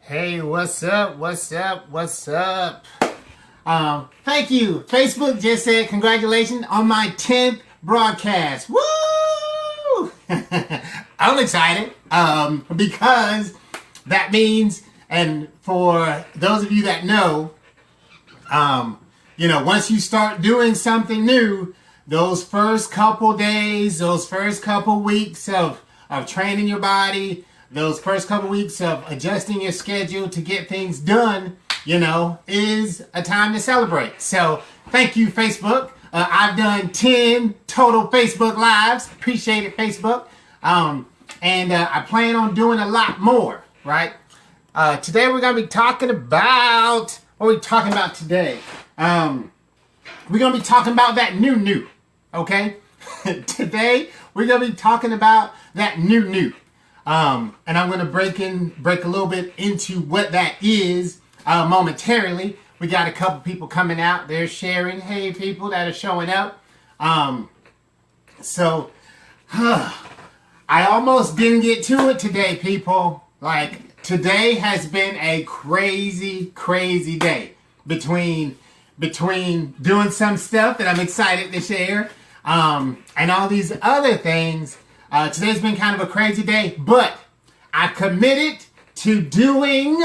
Hey, what's up? What's up? What's up? Thank you. Facebook just said congratulations on my 10th broadcast. Woo! I'm excited because that means, and for those of you that know, once you start doing something new, those first couple days, those first couple weeks of training your body, those first couple weeks of adjusting your schedule to get things done, is a time to celebrate. So thank you, Facebook. I've done 10 total Facebook Lives. Appreciate it, Facebook. And I plan on doing a lot more, right? Today we're going to be talking about, what are we talking about today? We're going to be talking about that new, okay? Today we're going to be talking about that new. And I'm going to break a little bit into what that is momentarily. We got a couple people coming out. They're sharing. Hey, people that are showing up. So I almost didn't get to it today, people. Like, today has been a crazy day between doing some stuff that I'm excited to share and all these other things. Today's been kind of a crazy day, but I committed to doing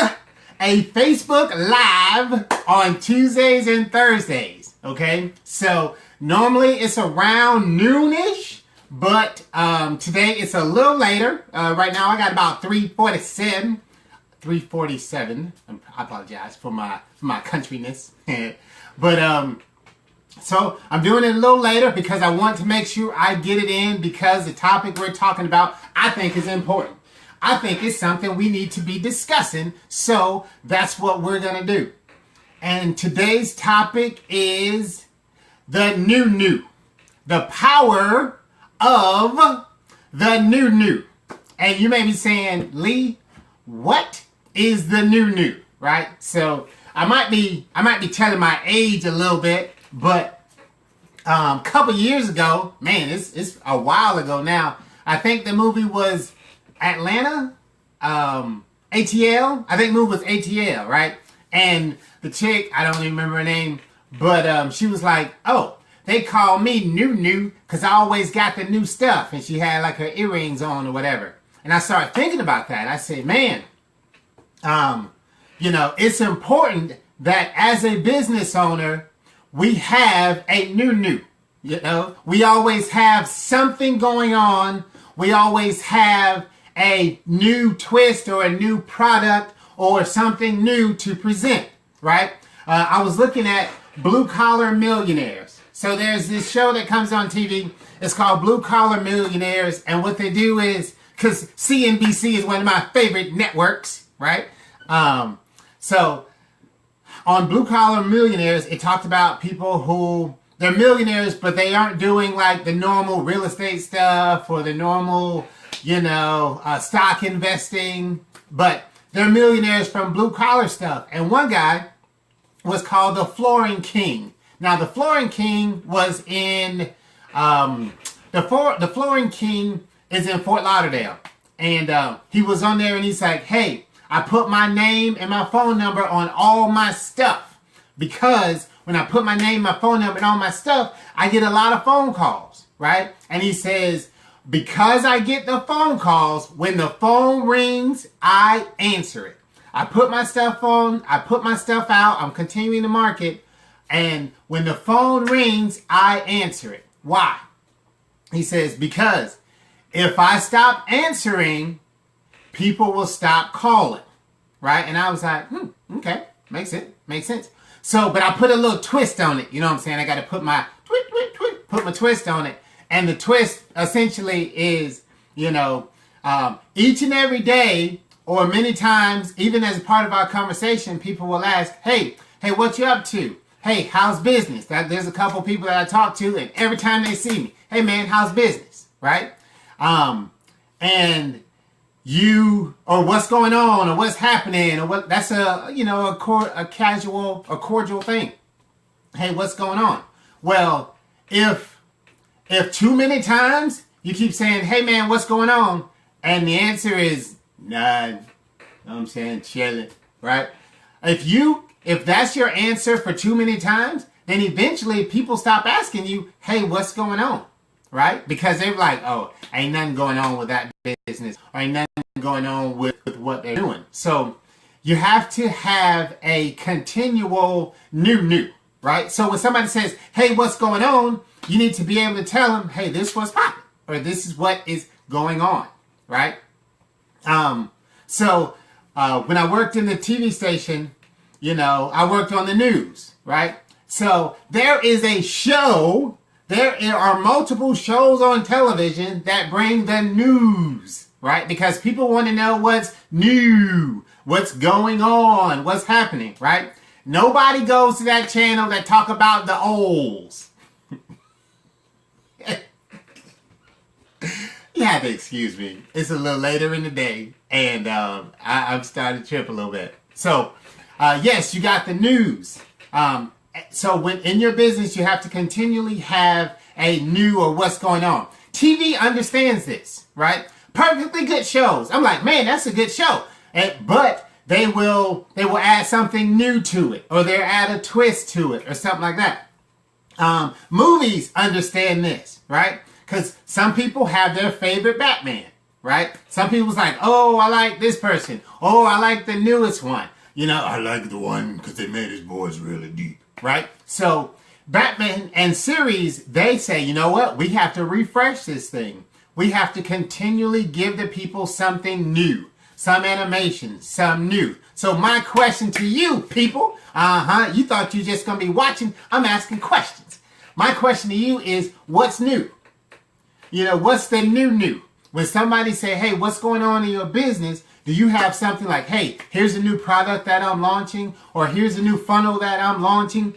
a Facebook Live on Tuesdays and Thursdays, okay? So normally it's around noonish, but today it's a little later. Right now I got about 3:47. I apologize for my countryness. But so I'm doing it a little later because I want to make sure I get it in, because the topic we're talking about I think is important. I think it's something we need to be discussing, so that's what we're going to do. And today's topic is the new. The power of the new. And you may be saying, Lee, what is the new, right? So I might be telling my age a little bit, but a couple years ago, man, it's a while ago now. I think the movie was Atlanta, ATL. I think the movie was ATL, right? And the chick, I don't even remember her name, but she was like, oh, they call me new because I always got the new stuff. And she had like her earrings on or whatever. And I started thinking about that. I said, man, it's important that as a business owner, we have a new. We always have something going on. We always have a new twist or a new product or something new to present, right? I was looking at Blue Collar Millionaires. So there's this show that comes on TV. It's called Blue Collar Millionaires. And what they do is, because CNBC is one of my favorite networks, right? So on Blue Collar Millionaires, it talked about people who, they're millionaires, but they aren't doing like the normal real estate stuff or the normal, stock investing, but they're millionaires from blue collar stuff. And one guy was called the Flooring King. Now, the Flooring King was in, the Flooring King is in Fort Lauderdale. And he was on there and he's like, hey, I put my name and my phone number on all my stuff, because when I put my name, my phone number, and all my stuff, I get a lot of phone calls, right? And he says, because I get the phone calls, when the phone rings, I answer it. I put my stuff on, I put my stuff out, I'm continuing to market, and when the phone rings, I answer it. Why? He says, because if I stop answering, people will stop calling, right? And I was like, okay, makes sense. So, but I put a little twist on it, you know what I'm saying? I got to put my put my twist on it. And the twist essentially is, each and every day, or many times, even as a part of our conversation, people will ask, hey, what you up to? Hey, how's business? There's a couple people that I talk to, and every time they see me, hey man, how's business, right? And you, or what's going on, or what's happening, or what, that's a casual, a cordial thing. Hey, what's going on? Well, if too many times you keep saying, hey man, what's going on? And the answer is none. You know what I'm saying? Chilling, right? If that's your answer for too many times, then eventually people stop asking you, hey, what's going on? Right? Because they're like, oh, ain't nothing going on with that business. Or ain't nothing going on with what they're doing. So you have to have a continual new, right? So when somebody says, hey, what's going on? You need to be able to tell them, hey, this was popping. Or this is what is going on, right? So when I worked in the TV station, I worked on the news, right? So there is a show, there are multiple shows on television that bring the news, right? Because people want to know what's new, what's going on, what's happening, right? Nobody goes to that channel that talk about the olds. You have to excuse me. It's a little later in the day, and I'm starting to trip a little bit. So, yes, you got the news. So when in your business, you have to continually have a new or what's going on. TV understands this, right? Perfectly good shows. I'm like, man, that's a good show. But they will add something new to it, or they'll add a twist to it, or something like that. Movies understand this, right? Because some people have their favorite Batman, right? Some people's like, oh, I like this person. Oh, I like the newest one. I like the one because they made his voice really deep, right? So Batman and series, they say, you know what? We have to refresh this thing. We have to continually give the people something new, some animation, some new. So my question to you, people, you thought you were just going to be watching. I'm asking questions. My question to you is, what's new? What's the new? When somebody say, hey, what's going on in your business? Do you have something like, hey, here's a new product that I'm launching, or here's a new funnel that I'm launching,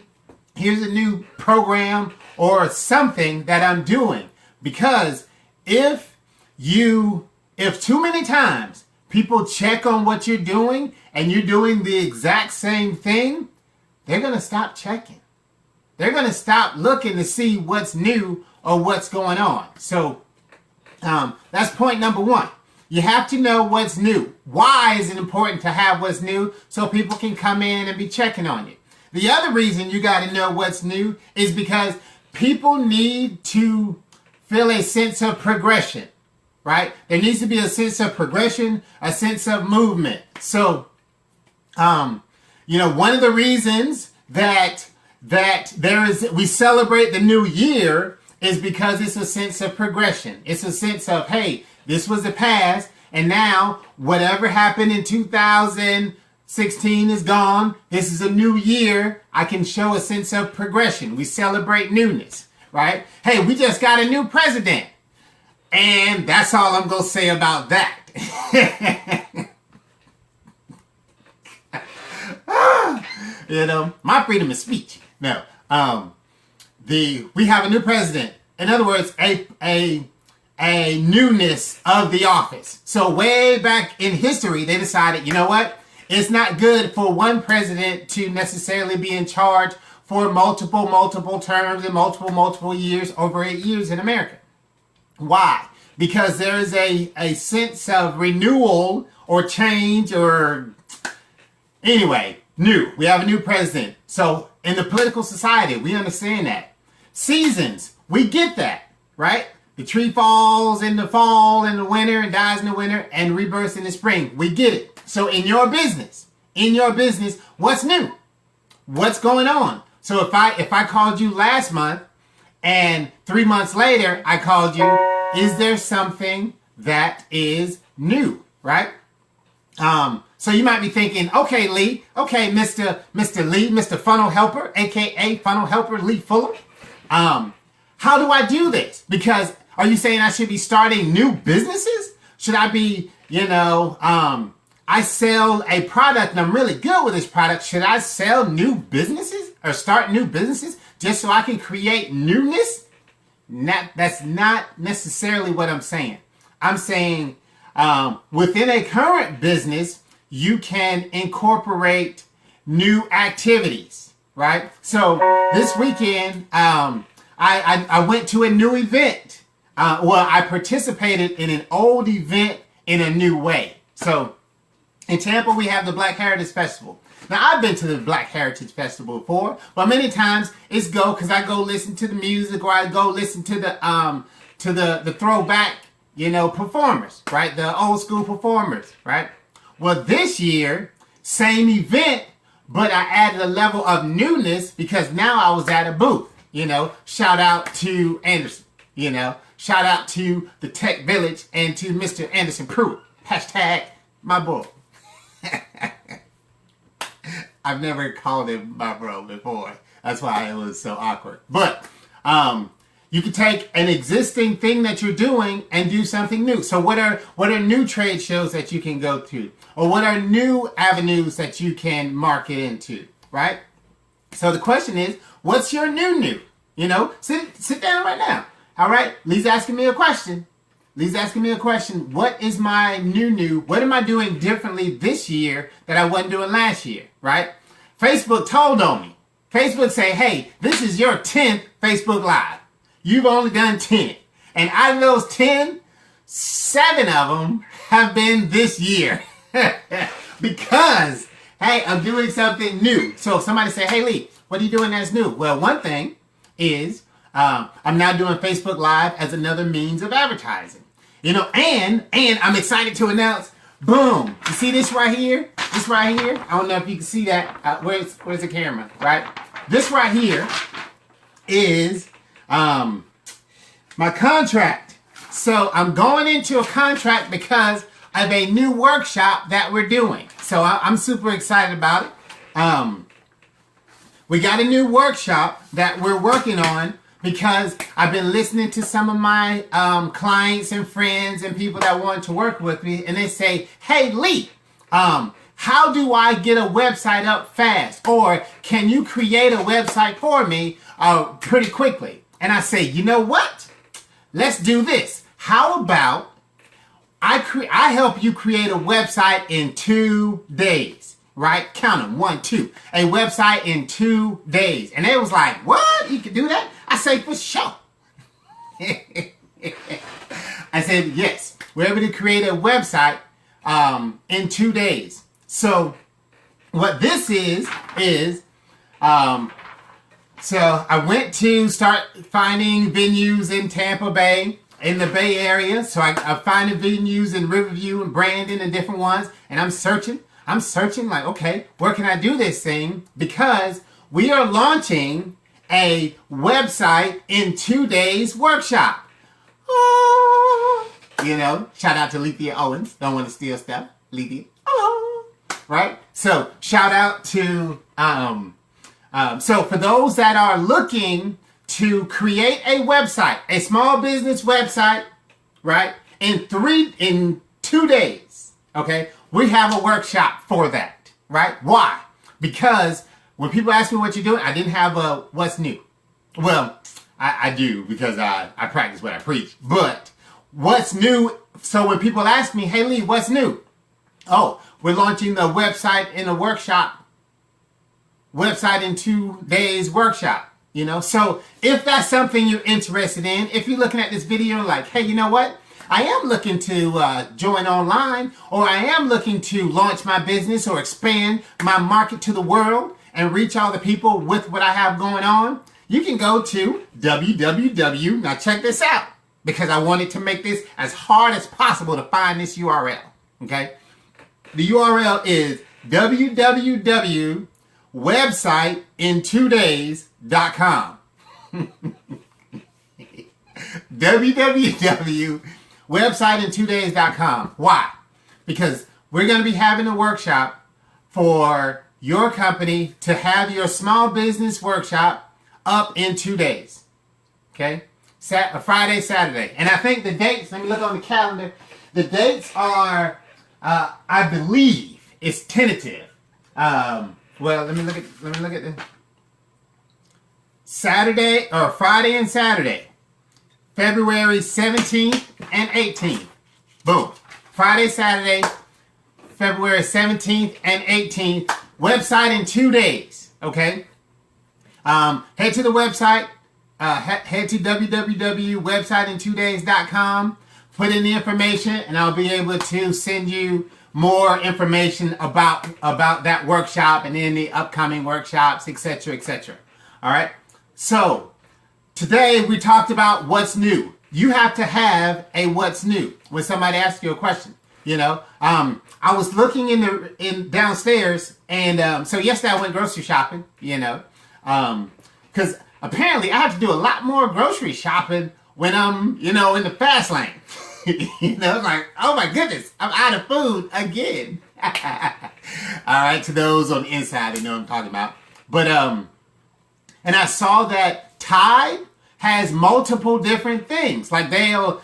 here's a new program, or something that I'm doing? Because if too many times people check on what you're doing and you're doing the exact same thing, they're going to stop checking. They're going to stop looking to see what's new or what's going on. So that's point number one. You have to know what's new. Why is it important to have what's new? So people can come in and be checking on you. The other reason you got to know what's new is because people need to feel a sense of progression, right? There needs to be a sense of progression, a sense of movement. So, one of the reasons that we celebrate the new year is because it's a sense of progression. It's a sense of, hey, this was the past, and now whatever happened in 2016 is gone. This is a new year. I can show a sense of progression. We celebrate newness, right? Hey, we just got a new president. And that's all I'm going to say about that. My freedom of speech. No. We have a new president. In other words, a newness of the office. So way back in history, they decided, you know what? It's not good for one president to necessarily be in charge for multiple terms and multiple years, over 8 years in America. Why? Because there is a sense of renewal or change or anyway, new. We have a new president. So in the political society, we understand that. Seasons, we get that, right? The tree falls in the fall and the winter and dies in the winter and rebirths in the spring. We get it. So in your business, what's new? What's going on? So if I called you last month and 3 months later I called you, is there something that is new, right? So you might be thinking, okay, Lee, okay, Mr. Lee, Mr. Funnel Helper, aka Funnel Helper Lee Fuller. How do I do this? Because are you saying I should be starting new businesses? Should I be, I sell a product and I'm really good with this product. Should I sell new businesses or start new businesses just so I can create newness? That's not necessarily what I'm saying. I'm saying within a current business, you can incorporate new activities, right? So this weekend, I went to a new event. I participated in an old event in a new way. So In Tampa, we have the Black Heritage Festival. Now, I've been to the Black Heritage Festival before, but many times it's go because I go listen to the music, or I go listen to the throwback, performers, right? The old school performers, right? Well, this year, same event, but I added a level of newness because now I was at a booth. Shout out to Anderson. Shout out to the Tech Village and to Mr. Anderson Pruitt. Hashtag my boy. I've never called him my bro before. That's why it was so awkward. But you can take an existing thing that you're doing and do something new. So what are new trade shows that you can go to? Or what are new avenues that you can market into, right? So the question is, what's your new? Sit down right now. All right? Lee's asking me a question. What is my new? What am I doing differently this year that I wasn't doing last year, right? Facebook told on me. Facebook say, hey, this is your 10th Facebook Live. You've only done 10. And out of those 10, 7 of them have been this year. Because, hey, I'm doing something new. So if somebody say, hey, Lee, what are you doing that's new? Well, one thing is I'm now doing Facebook Live as another means of advertising. And I'm excited to announce, boom, you see this right here? I don't know if you can see that. Where's the camera, right? This right here is my contract. So I'm going into a contract because of a new workshop that we're doing. So I'm super excited about it. We got a new workshop that we're working on because I've been listening to some of my clients and friends and people that want to work with me, and they say, hey, Lee, how do I get a website up fast? Or can you create a website for me pretty quickly? And I say, you know what? Let's do this. How about I help you create a website in 2 days, right? Count them, 1, 2. A website in 2 days. And they was like, what? You can do that? I say, for sure. I said, yes. We're able to create a website in 2 days. So what this is, so I went to start finding venues in Tampa Bay, in the Bay Area. So I find venues in Riverview and Brandon and different ones. And I'm searching like, okay, where can I do this thing? Because we are launching a website in 2 days workshop. Oh, shout out to Lethea Owens. Don't want to steal stuff. Lethea. Oh, right? So shout out to, so for those that are looking to create a website, a small business website, right? In 2 days, okay? We have a workshop for that, right? Why? Because when people ask me what you're doing, I didn't have a what's new. Well, I do because I practice what I preach. But what's new? So when people ask me, hey Lee, what's new? Oh, we're launching the website in a workshop. Website in 2 days workshop. So if that's something you're interested in, if you're looking at this video like, hey, you know what? I am looking to join online, or I am looking to launch my business or expand my market to the world and reach all the people with what I have going on, you can go to www. Now check this out, because I wanted to make this as hard as possible to find this URL. Okay, the URL is www.websiteintodays.com. www.websiteintodays.com. Why? Because we're going to be having a workshop for your company to have your small business workshop up in 2 days. Okay? Friday, Saturday. And I think the dates, let me look on the calendar. The dates are, I believe, it's tentative. Well, let me look at the Saturday, or Friday and Saturday. February 17th and 18th. Boom. Friday, Saturday, February 17th and 18th. Website in 2 days. Okay? Head to the website. Head to www.websiteintodays.com. Put in the information, and I'll be able to send you more information about that workshop and then the upcoming workshops, etc., etc. All right. So today we talked about what's new. You have to have a what's new when somebody asks you a question. I was looking in downstairs, and so yesterday I went grocery shopping. Because apparently I have to do a lot more grocery shopping when I'm in the fast lane. Like, oh my goodness, I'm out of food again. All right, to those on the inside, they know what I'm talking about. But and I saw that Tide has multiple different things. Like they'll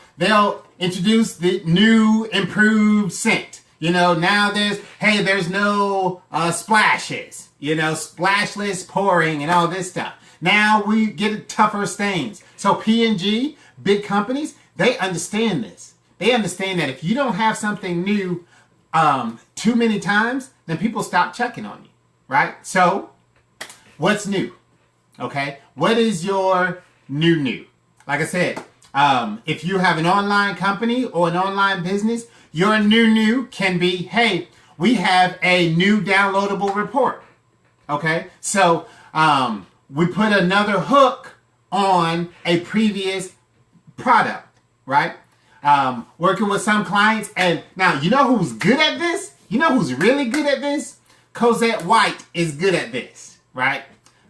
introduce the new improved scent. Now there's no splashes. Splashless pouring and all this stuff. Now we get tougher stains. So P&G, big companies, they understand this. They understand that if you don't have something new too many times, then people stop checking on you, right? So what's new? Okay, what is your new? Like I said, if you have an online company or an online business, your new can be, hey, we have a new downloadable report. Okay, so we put another hook on a previous product, right? Working with some clients, and now you know who's good at this? You know who's really good at this? Cosette White is good at this, right?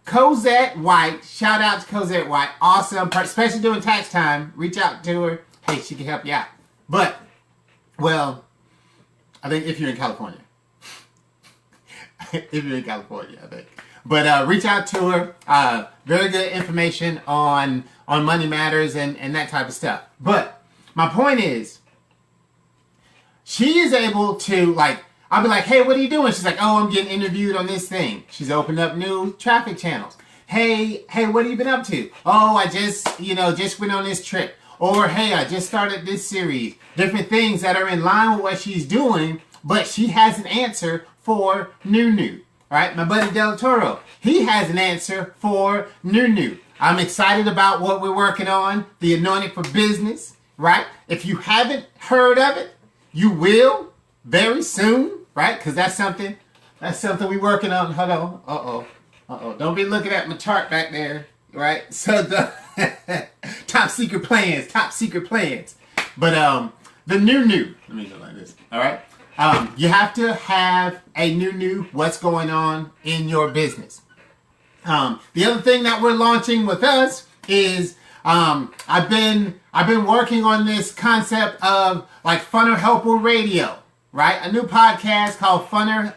Cosette White, shout out to Cosette White, awesome, especially during tax time. Reach out to her. Hey, she can help you out. But, well, I think if you're in California. If you're in California, I think. But reach out to her. Very good information on money matters and that type of stuff. But my point is, she is able to, I'll be like, hey, what are you doing? She's like, oh, I'm getting interviewed on this thing. She's opened up new traffic channels. Hey, what have you been up to? Oh, I just went on this trip. Or, hey, I just started this series. Different things that are in line with what she's doing, but she has an answer for new. Right? My buddy Del Toro, he has an answer for new. I'm excited about what we're working on, the Anointed for Business, right? If you haven't heard of it, you will very soon, right? Because that's something we're working on. Hold on. Uh-oh. Don't be looking at my chart back there, right? So the top secret plans. But the new. Let me go like this. All right. You have to have a new what's going on in your business. The other thing that we're launching with us is I've been working on this concept of Funner Helper Radio, right? A new podcast called Funner.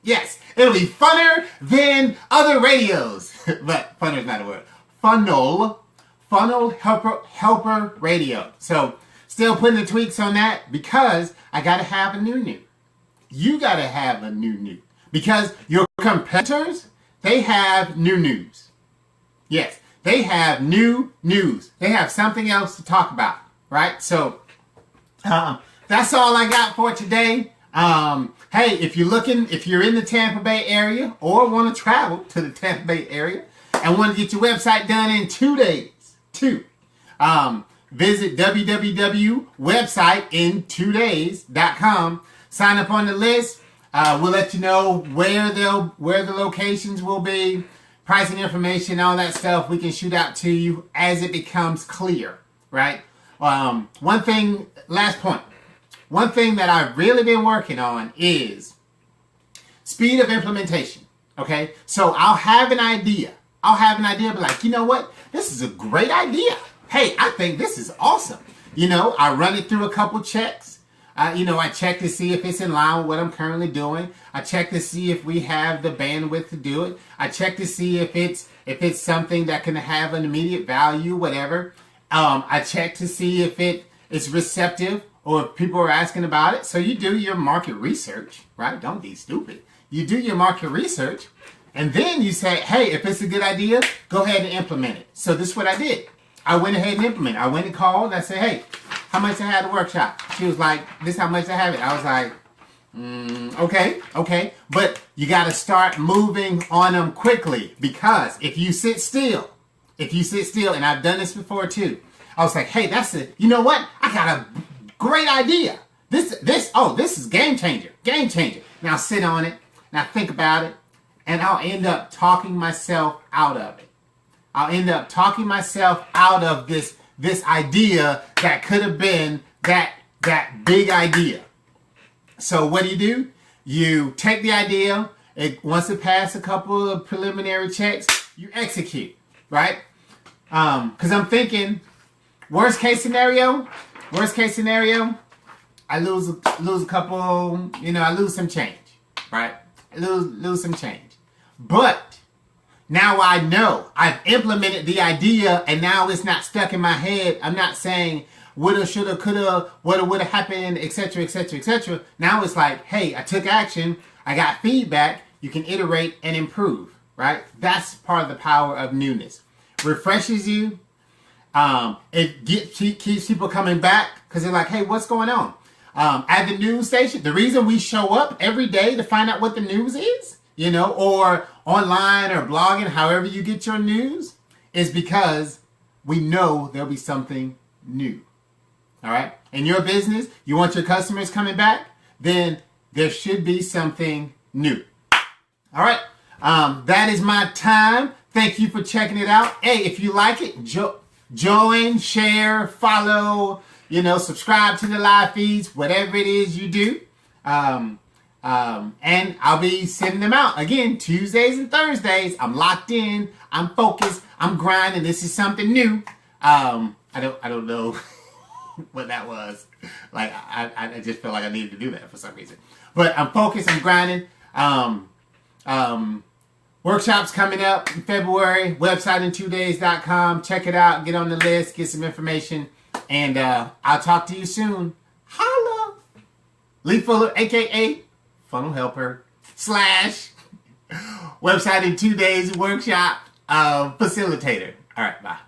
Yes, it'll be funner than other radios, but funner is not a word. Funnel Helper Radio. So still putting the tweaks on that because I gotta have a new. You gotta have a new because your competitors, they have new news. Yes, they have new news. They have something else to talk about, right? So that's all I got for today. Hey, if you're in the Tampa Bay area or want to travel to the Tampa Bay area and want to get your website done in 2 days, visit www.websiteintodays.com. Sign up on the list. We'll let you know where the locations will be, pricing information, all that stuff. We can shoot out to you as it becomes clear, right? Last point. One thing that I've really been working on is speed of implementation. Okay, so I'll have an idea, but like, you know what? This is a great idea. Hey, I think this is awesome. I run it through a couple checks. I check to see if it's in line with what I'm currently doing. I check to see if we have the bandwidth to do it. I check to see if it's something that can have an immediate value, whatever. I check to see if it's receptive or if people are asking about it. So you do your market research, right? Don't be stupid. You do your market research, and then you say, hey, if it's a good idea, go ahead and implement it. So this is what I did. I went ahead and implemented. I went and called. And I said, hey, how much I had the workshop? She was like, this is how much I have it. I was like, okay. But you got to start moving on them quickly, because if you sit still, and I've done this before too, I was like, hey, you know what? I got a great idea. this is game changer. Game changer. Now sit on it. Now think about it. And I'll end up talking myself out of it. I'll end up talking myself out of this idea that could have been that big idea. So what do? You take the idea, once it passes a couple of preliminary checks, you execute, right? Because I'm thinking, worst case scenario, I lose a couple, I lose some change, right? I lose some change. But now I know I've implemented the idea, and now it's not stuck in my head. I'm not saying woulda, shoulda, coulda, woulda happened, etc., etc., etc. Now it's like, hey, I took action. I got feedback. You can iterate and improve, right? That's part of the power of newness. Refreshes you. It keeps people coming back because they're like, hey, what's going on? At the news station, the reason we show up every day to find out what the news is, or online or blogging, however you get your news, is because we know there'll be something new. All right? In your business, you want your customers coming back, then there should be something new. All right? That is my time. Thank you for checking it out. Hey, if you like it, join, share, follow, subscribe to the live feeds, whatever it is you do. And I'll be sending them out again Tuesdays and Thursdays. I'm locked in. I'm focused. I'm grinding. This is something new. I don't know what that was. Like I just felt like I needed to do that for some reason. But I'm focused. I'm grinding. Workshops coming up in February. Website in 2days.com. Check it out. Get on the list. Get some information. And I'll talk to you soon. Holla. Lee Fuller, a.k.a. Funnel Helper / Website in 2 days workshop facilitator. All right, bye.